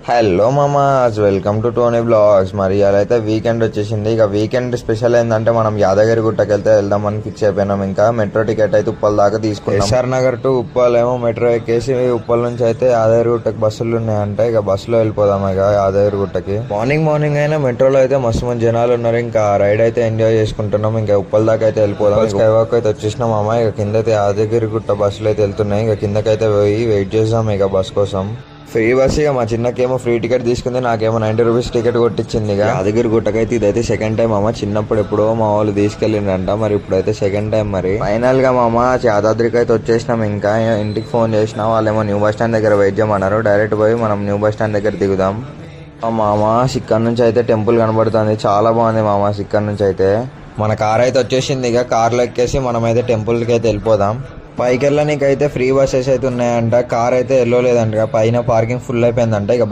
Hello మామాస్, welcome to Tony blogs. మరి ఇవాళ అయితే వీకెండ్ వచ్చేసింది. ఇక వీకెండ్ స్పెషల్ ఏంటంటే మనం యాదగిరి గుట్టకి వెళ్దామని ఫిక్స్ అయిపోయినాం. ఇంకా మెట్రో టికెట్ అయితే ఉప్పల్ దాకా తీసుకున్నాం. ఎస్ఆర్ నగర్ టు ఉప్పల్ ఏమో మెట్రో ఎక్కేసి ఉప్పల్ నుంచి అయితే యాదగిరి గుట్టకి బస్సులు ఉన్నాయంటే ఇక బస్సులో వెళ్ళిపోదాం. ఇక యాదగిరి గుట్టకి మార్నింగ్ అయినా మెట్రోలో అయితే మస్తు మంది జనాలు ఉన్నారు. ఇంకా రైడ్ అయితే ఎంజాయ్ చేసుకుంటున్నాం. ఇంకా ఉప్పల్ దాకా అయితే వెళ్ళిపోదాం. స్కై వాక్ అయితే వచ్చేసినాం మామ. ఇక కింద అయితే యాదగిరి గుట్ట బస్సులు అయితే వెళ్తున్నాయి. ఇక కిందకైతే పోయి వెయిట్ చేద్దాం ఇక బస్ కోసం. Free bus. ఇక మా చిన్నకేమో ఫ్రీ టికెట్ తీసుకుంది, నాకేమో 90 రూపీస్ టికెట్ కొట్టించింది. ఇక యాదగిరి గుట్టకైతే ఇదైతే సెకండ్ టైం అమ్మ. చిన్నప్పుడు ఎప్పుడో మా వాళ్ళు తీసుకెళ్ళిండంట, మరి ఇప్పుడైతే సెకండ్ టైం. మరి ఫైనల్ గా మా అమ్మ యాదాద్రికి అయితే వచ్చేసినాం. ఇంకా ఇంటికి ఫోన్ చేసినా, వాళ్ళేమో న్యూ బస్ స్టాండ్ దగ్గర వెయిట్ చేయమన్నారు. డైరెక్ట్ పోయి మనం న్యూ బస్ స్టాండ్ దగ్గర దిగుదాం. మామ ఇక్కడ నుంచి అయితే టెంపుల్ కనబడుతుంది, చాలా బాగుంది మామ. ఇక్కడ నుంచి అయితే మన కార్ అయితే వచ్చేసింది. ఇక కార్లో ఎక్కేసి మనం అయితే టెంపుల్కి అయితే వెళ్ళిపోదాం. పైకి వెళ్ళనీకైతే ఫ్రీ బస్సెస్ అయితే ఉన్నాయంట. కార్ అయితే వెళ్ళలేదంట, పైన పార్కింగ్ ఫుల్ అయిపోయిందంట. ఇక